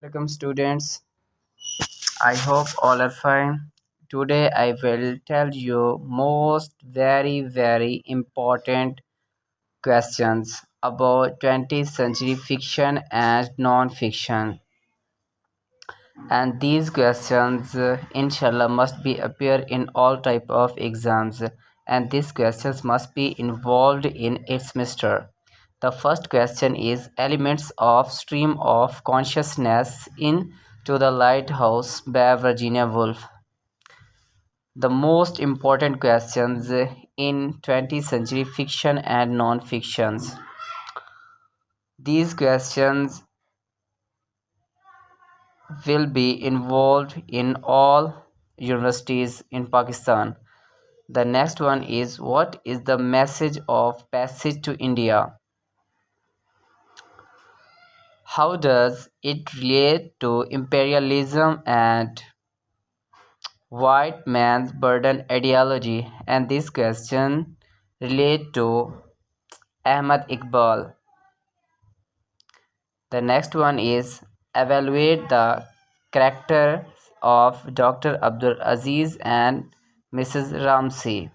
Welcome students. I hope all are fine. Today I will tell you most very important questions about 20th century fiction and non-fiction. And these questions inshallah must be appear in all type of exams, and these questions must be involved in its semester. The first question is elements of stream of consciousness in To the Lighthouse by Virginia Woolf. The most important questions in 20th century fiction and non-fictions. These questions will be involved in all universities in Pakistan. The next one is what is the message of passage to India? How does it relate to imperialism and white man's burden ideology? And this question relate to Ahmad Iqbal. The next one is evaluate the characters of Dr. Abdul Aziz and Mrs. Ramsey.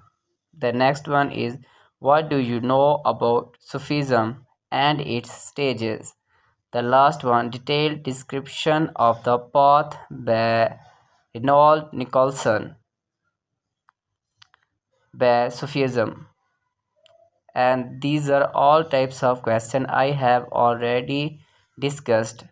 The next one is what do you know about Sufism and its stages? The last one detailed description of the path by Reynold Nicholson by Sufism. And these are all types of questions I have already discussed.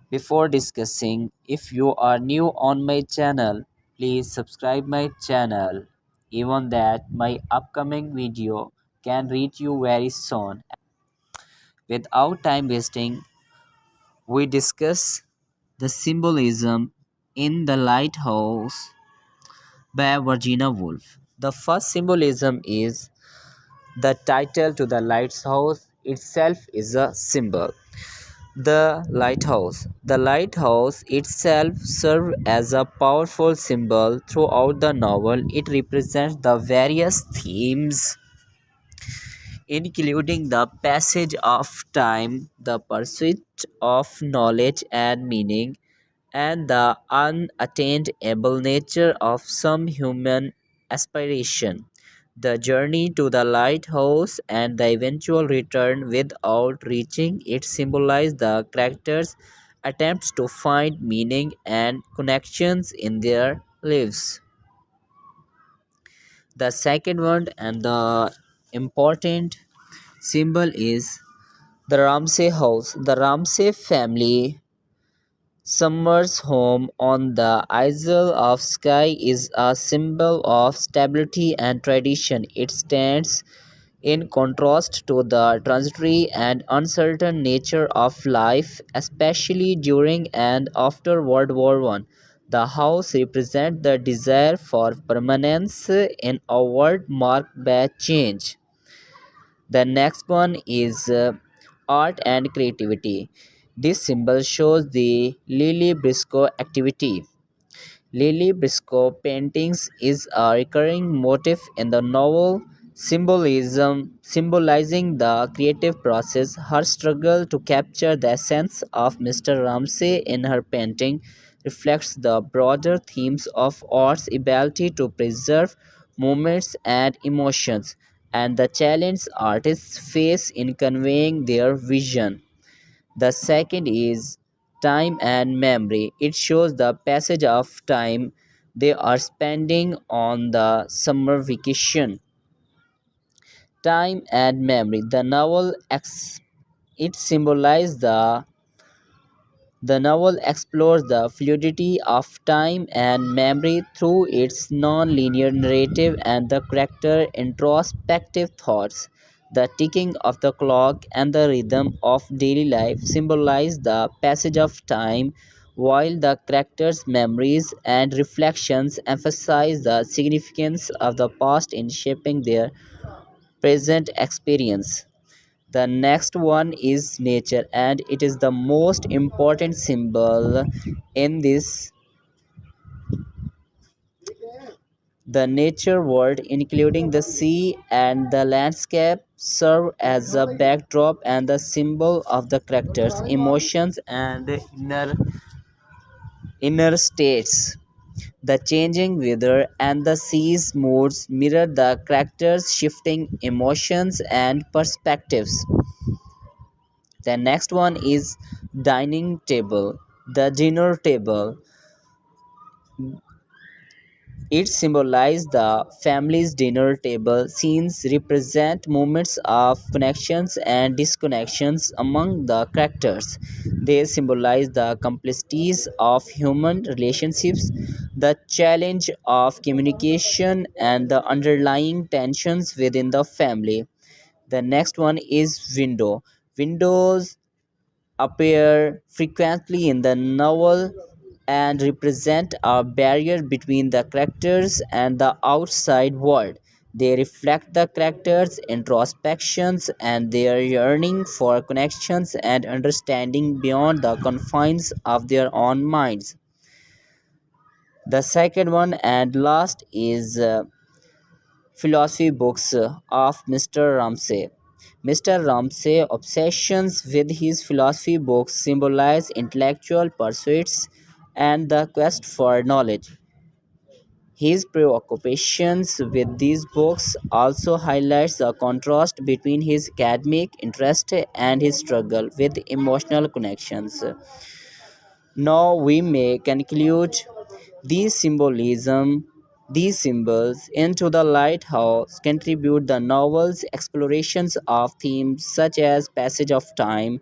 Before discussing, if you are new on my channel, please subscribe my channel. Even that my upcoming video can reach you very soon. Without time wasting, we discuss the symbolism in The Lighthouse by Virginia Woolf. The first symbolism is the title to the lighthouse itself is a symbol. The lighthouse. The lighthouse itself serves as a powerful symbol throughout the novel. It represents the various themes, including the passage of time, the pursuit of knowledge and meaning, and the unattainable nature of some human aspiration. The journey to the lighthouse and the eventual return without reaching it symbolize the characters' attempts to find meaning and connections in their lives. The second one and the important symbol is the Ramsay house. The Ramsay family summer's home on the Isle of Skye is a symbol of stability and tradition. It stands in contrast to the transitory and uncertain nature of life, especially during and after World War One. The house represents the desire for permanence in a world marked by change. The next one is art and creativity. This symbol shows the Lily Briscoe activity. Lily Briscoe paintings is a recurring motif in the novel, symbolizing the creative process. Her struggle to capture the essence of Mr. Ramsay in her painting reflects the broader themes of art's ability to preserve moments and emotions, and the challenge artists face in conveying their vision. The second is time and memory. It shows the passage of time they are spending on the summer vacation. Time and memory. It symbolizes the novel explores the fluidity of time and memory through its non-linear narrative and the character introspective thoughts. The ticking of the clock and the rhythm of daily life symbolize the passage of time, while the characters' memories and reflections emphasize the significance of the past in shaping their present experience. The next one is nature, and it is the most important symbol in this. The nature world, including the sea and the landscape, serve as a backdrop and the symbol of the characters' emotions and inner states. The changing weather and the sea's moods mirror the characters' shifting emotions and perspectives. The next one is dining table. The dinner table. It symbolizes the family's dinner table. Scenes represent moments of connections and disconnections among the characters. They symbolize the complexities of human relationships, the challenge of communication, and the underlying tensions within the family. The next one is window. Windows appear frequently in the novel and represent a barrier between the characters and the outside world. They reflect the characters' introspections and their yearning for connections and understanding beyond the confines of their own minds. The second one and last is philosophy books of Mr. Ramsay. Mr. Ramsay's obsessions with his philosophy books symbolize intellectual pursuits and the quest for knowledge. His preoccupations with these books also highlights the contrast between his academic interest and his struggle with emotional connections. Now we may conclude these symbolism these symbols into the lighthouse contribute the novel's explorations of themes such as passage of time,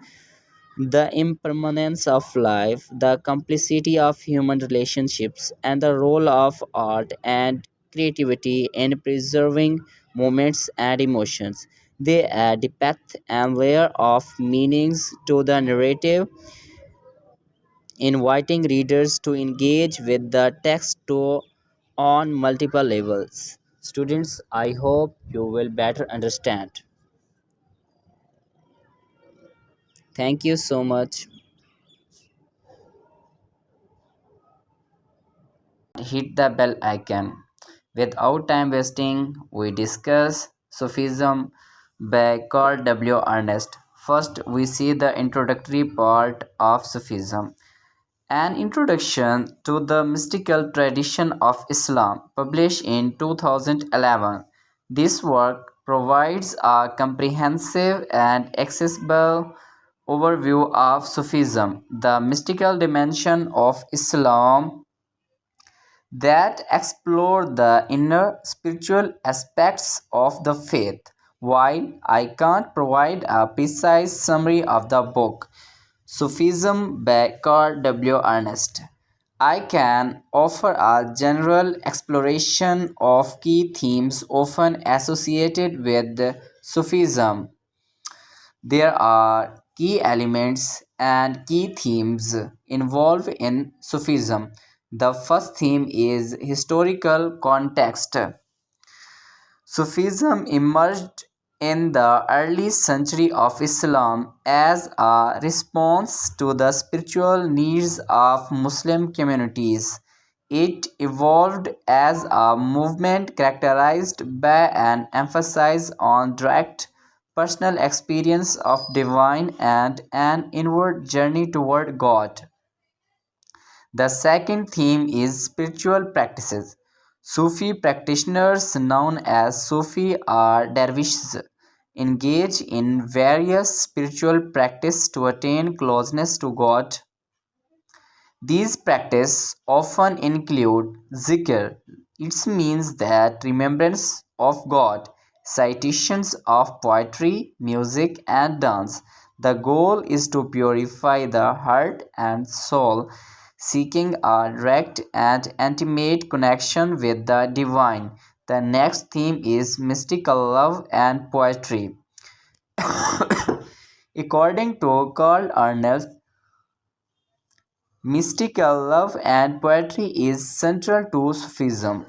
The impermanence of life, the complexity of human relationships, and the role of art and creativity in preserving moments and emotions. They add depth and layer of meanings to the narrative, inviting readers to engage with the text on multiple levels. Students, I hope you will better understand. Thank you so much. Hit the bell icon. Without time wasting, we discuss Sufism by Carl W. Ernest. First, we see the introductory part of Sufism. An Introduction to the Mystical Tradition of Islam, published in 2011. This work provides a comprehensive and accessible overview of Sufism, the mystical dimension of Islam that explore the inner spiritual aspects of the faith. While I can't provide a precise summary of the book, Sufism by Carl W. Ernest, I can offer a general exploration of key themes often associated with Sufism. There are key elements and key themes involved in Sufism. The first theme is historical context. Sufism emerged in the early century of Islam as a response to the spiritual needs of Muslim communities. It evolved as a movement characterized by an emphasis on direct personal experience of divine and an inward journey toward God. The second theme is spiritual practices. Sufi practitioners known as Sufi or dervishes engage in various spiritual practices to attain closeness to God. These practices often include zikr. It means that remembrance of God, citations of poetry, music, and dance. The goal is to purify the heart and soul, seeking a direct and intimate connection with the divine. The next theme is mystical love and poetry. According to Carl Ernest, mystical love and poetry is central to Sufism.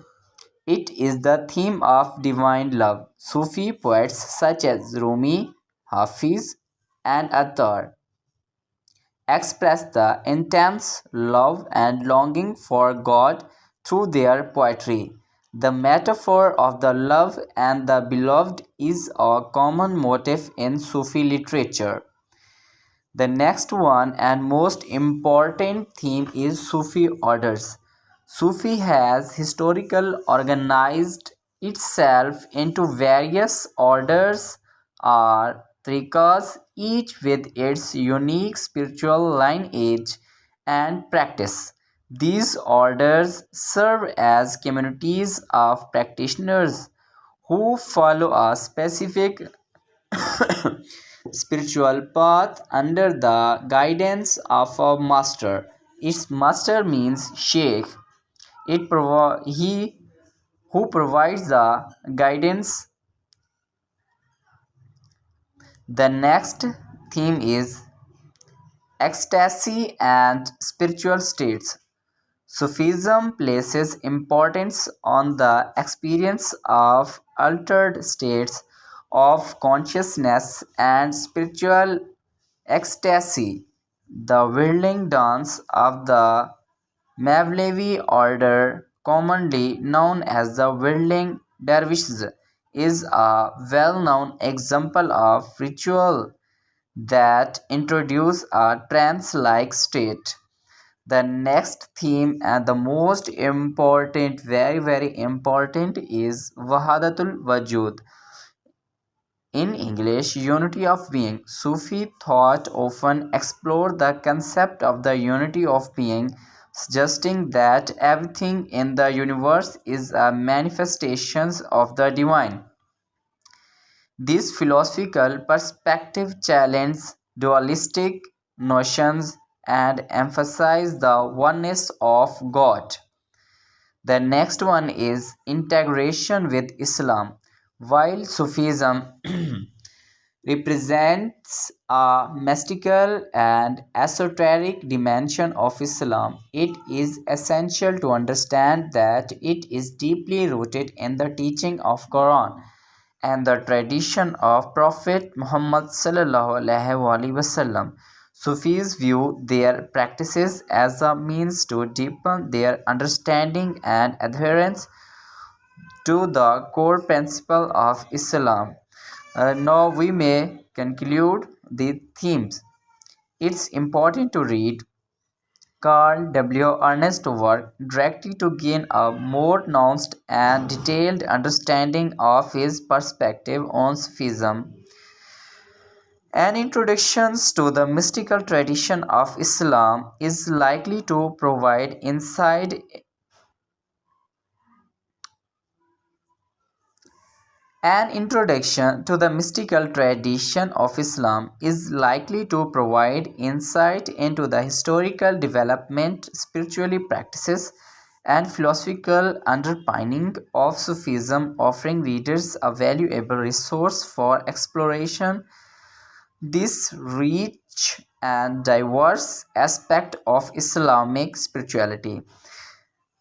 It is the theme of divine love. Sufi poets such as Rumi, Hafiz, and Attar express the intense love and longing for God through their poetry. The metaphor of the love and the beloved is a common motif in Sufi literature. The next one and most important theme is Sufi orders. Sufi has historically organized itself into various orders or triqas, each with its unique spiritual lineage and practice. These orders serve as communities of practitioners who follow a specific spiritual path under the guidance of a master. Its master means sheikh. He who provides the guidance. The next theme is ecstasy and spiritual states. Sufism places importance on the experience of altered states of consciousness and spiritual ecstasy. The whirling dance of the Mevlevi order, commonly known as the whirling dervishes, is a well-known example of ritual that introduce a trance-like state. The next theme and the most important, very very important, is Wahadatul Wajud. In English, unity of being. Sufi thought often explored the concept of the unity of being, suggesting that everything in the universe is a manifestation of the divine. This philosophical perspective challenges dualistic notions and emphasize the oneness of God. The next one is integration with Islam. While Sufism represents a mystical and esoteric dimension of Islam, it is essential to understand that it is deeply rooted in the teaching of Quran and the tradition of Prophet Muhammad sallallahu alaihi wasallam. Sufis view their practices as a means to deepen their understanding and adherence to the core principle of Islam. Now we may conclude the themes. It's important to read Carl W. Ernest's work directly to gain a more nuanced and detailed understanding of his perspective on Sufism. An introduction to the mystical tradition of Islam is likely to provide insight. An introduction to the mystical tradition of Islam is likely to provide insight into the historical development, spiritual practices, and philosophical underpinning of Sufism, offering readers a valuable resource for exploration. This rich and diverse aspect of Islamic spirituality.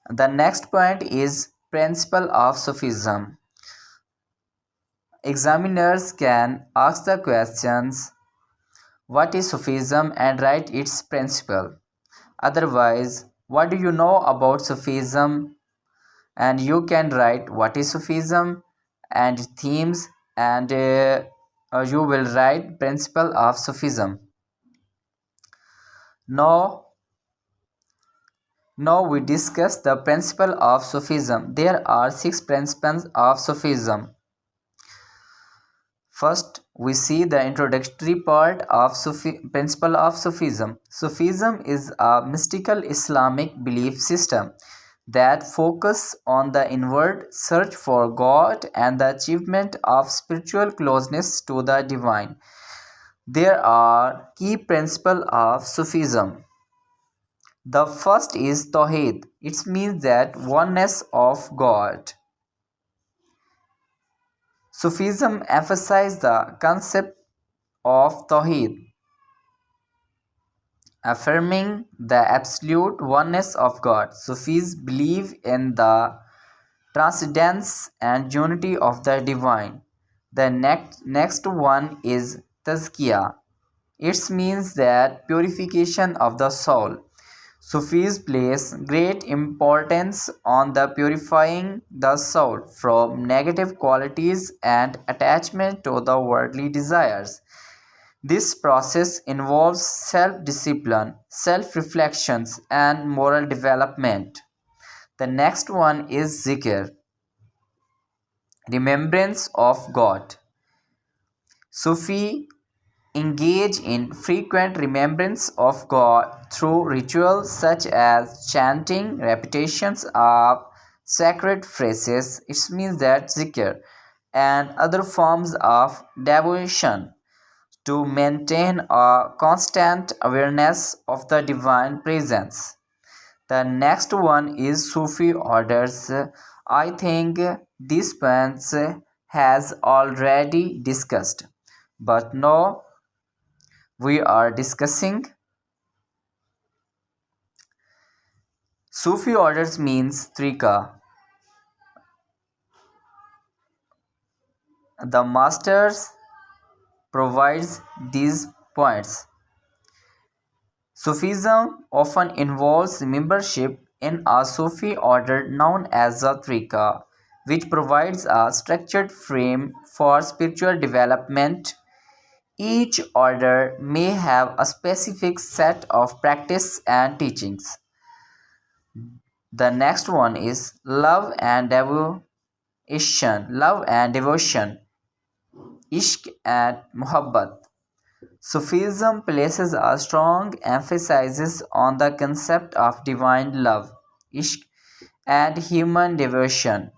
The next point is principle of Sufism. Examiners can ask the questions, what is Sufism, and write its principle. Otherwise, what do you know about Sufism? And you can write what is Sufism and themes, and you will write principle of Sufism. Now, now we discuss the principle of Sufism. There are six principles of Sufism. First, we see the introductory part of principle of Sufism. Sufism is a mystical Islamic belief system that focuses on the inward search for God and the achievement of spiritual closeness to the divine. There are key principles of Sufism. The first is Tawheed. It means that oneness of God. Sufism emphasizes the concept of Tawheed, affirming the absolute oneness of God. Sufis believe in the transcendence and unity of the divine. The next one is Tazkiyah. It means that purification of the soul. Sufis place great importance on the purifying the soul from negative qualities and attachment to the worldly desires. This process involves self-discipline, self-reflections, and moral development. The next one is zikr, remembrance of God. Sufi engage in frequent remembrance of God through rituals such as chanting, repetitions of sacred phrases, it means that zikr, and other forms of devotion to maintain a constant awareness of the divine presence. The next one is Sufi orders. I think this point has already discussed, but now we are discussing Sufi orders means Trika. The masters provides these points. Sufism often involves membership in a Sufi order known as a Trika, which provides a structured frame for spiritual development. Each order may have a specific set of practice and teachings. The next one is love and devotion. Love and devotion. Ishq and muhabbat. Sufism places a strong emphasis on the concept of divine love, ishq, and human devotion,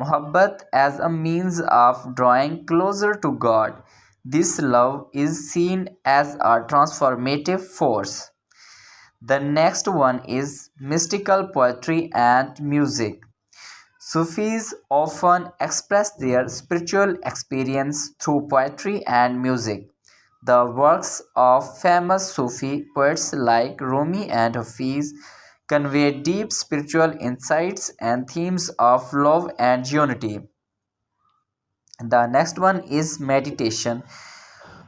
muhabbat, as a means of drawing closer to God. This love is seen as a transformative force. The next one is mystical poetry and music. Sufis often express their spiritual experience through poetry and music. The works of famous Sufi poets like Rumi and Hafiz convey deep spiritual insights and themes of love and unity. The next one is meditation.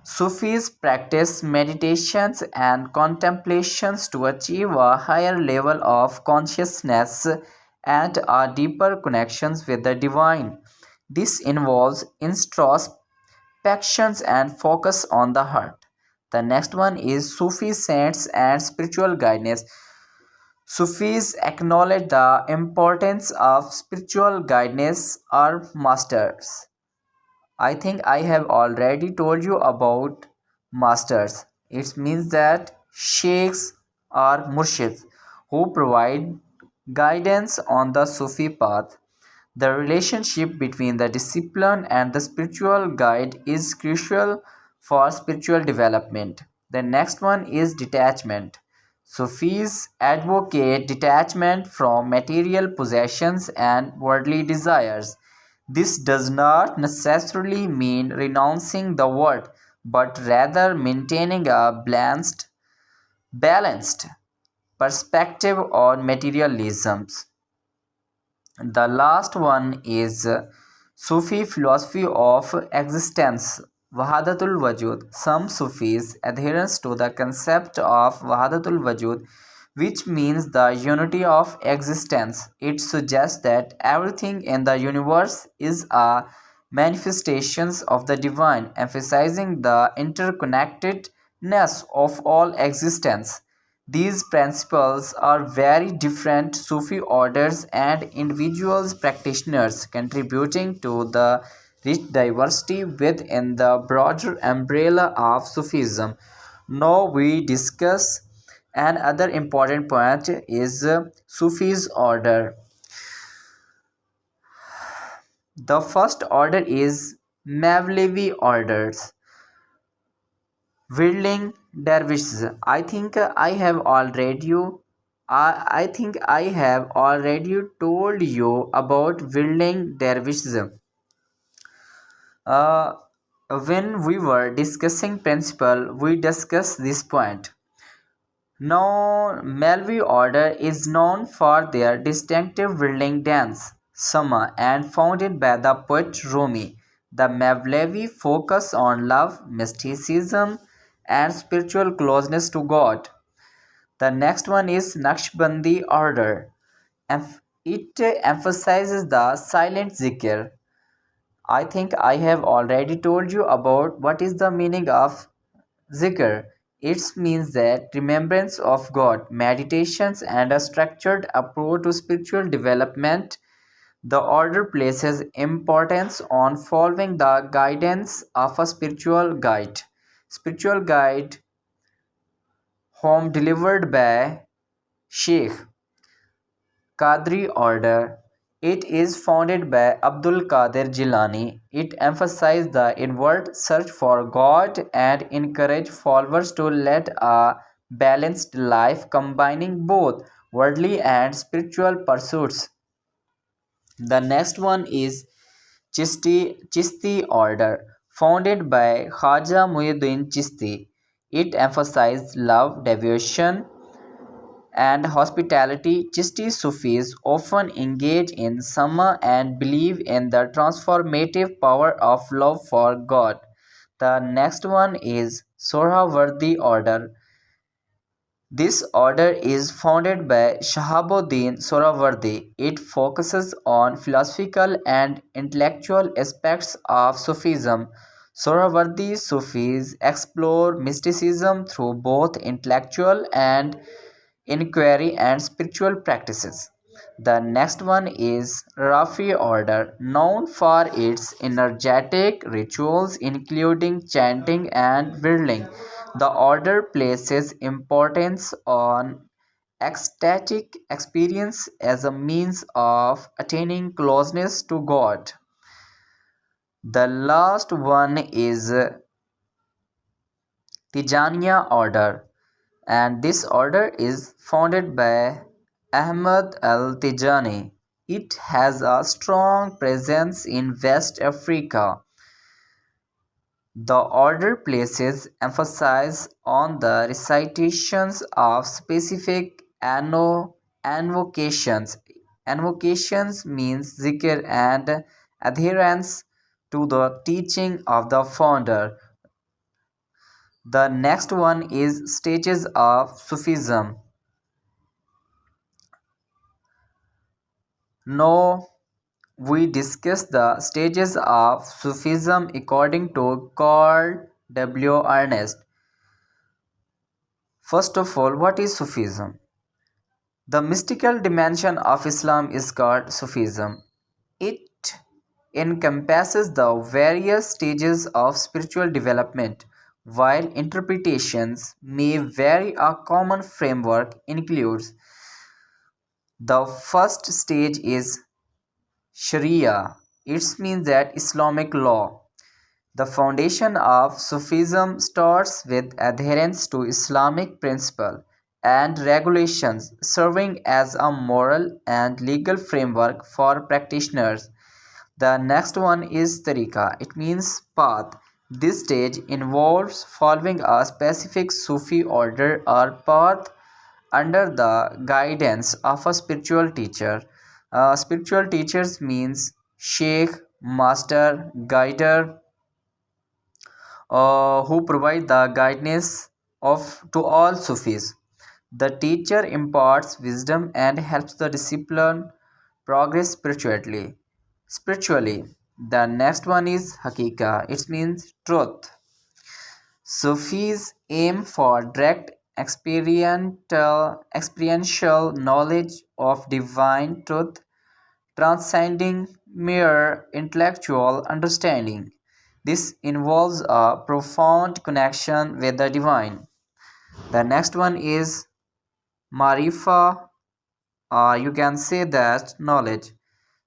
Sufis practice meditations and contemplations to achieve a higher level of consciousness and a deeper connections with the divine. This involves introspections and focus on the heart. The next one is Sufi saints and spiritual guidance. Sufis acknowledge the importance of spiritual guidance or masters. I think I have already told you about masters. It means that sheikhs or murshids who provide guidance on the Sufi path. The relationship between the discipline and the spiritual guide is crucial for spiritual development. The next one is detachment. Sufis advocate detachment from material possessions and worldly desires. This does not necessarily mean renouncing the world, but rather maintaining a balanced perspective on materialism. The last one is Sufi philosophy of existence, Wahadatul Wajud. Some Sufis adherence to the concept of Wahadatul Wajud, which means the unity of existence. It suggests that everything in the universe is a manifestation of the divine, emphasizing the interconnectedness of all existence. These principles are very different Sufi orders and individuals practitioners contributing to the rich diversity within the broader umbrella of Sufism. Now we discuss another important point is Sufi's order. The first order is Mevlevi orders. Whirling dervishes. I think I have already told you about whirling dervishes. Uh, when we were discussing principle, we discussed this point. Now, Malvi order is known for their distinctive whirling dance, Sama, and founded by the poet Rumi. The Mevlevi focus on love, mysticism, and spiritual closeness to God. The next one is Naqshbandi order. It emphasizes the silent zikr. I think I have already told you about what is the meaning of zikr. It means that remembrance of God, meditations, and a structured approach to spiritual development. The order places importance on following the guidance of a spiritual guide. Spiritual guide home delivered by Sheikh Qadri order. It is founded by Abdul Qadir Jilani. It emphasizes the inward search for God and encourage followers to lead a balanced life combining both worldly and spiritual pursuits. The next one is Chisti order, founded by Khaja Muhyiddin Chisti. It emphasizes love, devotion, and hospitality. Chisti Sufis often engage in sama and believe in the transformative power of love for God. The next one is Sohrawardi order. This order is founded by Shahabuddin Sohrawardi. It focuses on philosophical and intellectual aspects of Sufism. Sohrawardi Sufis explore mysticism through both intellectual and inquiry and spiritual practices. The next one is Rafi order, known for its energetic rituals including chanting and whirling. The order places importance on ecstatic experience as a means of attaining closeness to God. The last one is Tijaniya order, and this order is founded by Ahmad al-Tijani. It has a strong presence in West Africa. The order places emphasis on the recitations of specific invocations. Invocations means zikr and adherence to the teaching of the founder. The next one is stages of Sufism. Now we discuss the stages of Sufism according to Carl W. Ernest. First of all, what is Sufism? The mystical dimension of Islam is called Sufism. It encompasses the various stages of spiritual development. While interpretations may vary, a common framework includes: the first stage is Sharia. It means that Islamic law. The foundation of Sufism starts with adherence to Islamic principles and regulations, serving as a moral and legal framework for practitioners. The next one is Tariqa. It means path. This stage involves following a specific Sufi order or path under the guidance of a spiritual teacher. Spiritual teachers means sheikh, master, guider, who provide the guidance of to all Sufis. The teacher imparts wisdom and helps the discipline progress spiritually. Spiritually, the next one is Hakika. It means truth. Sufis aim for direct experiential knowledge of divine truth, transcending mere intellectual understanding. This involves a profound connection with the divine. The next one is Marifa, you can say that knowledge.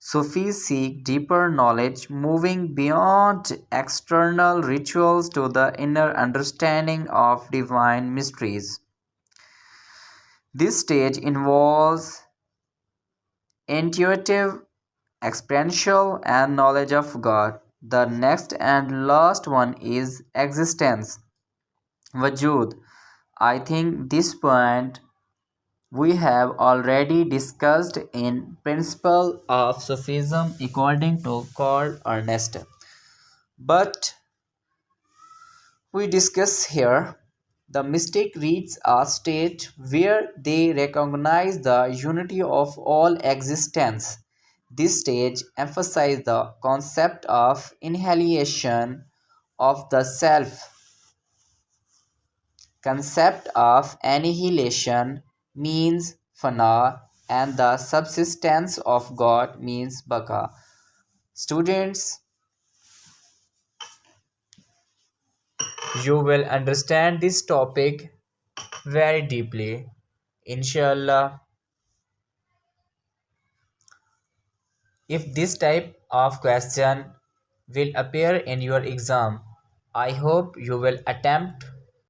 Sufis seek deeper knowledge, moving beyond external rituals to the inner understanding of divine mysteries. This stage involves intuitive, experiential, and knowledge of God. The next and last one is existence, Wajud. I think this point we have already discussed in Principle of Sufism according to Karl Ernest. But we discuss here the mystic reaches a state where they recognize the unity of all existence. This stage emphasizes the concept of annihilation of the self. Concept of annihilation means fana and the subsistence of God means baka. Students, you will understand this topic very deeply. Inshallah, if this type of question will appear in your exam, I hope you will attempt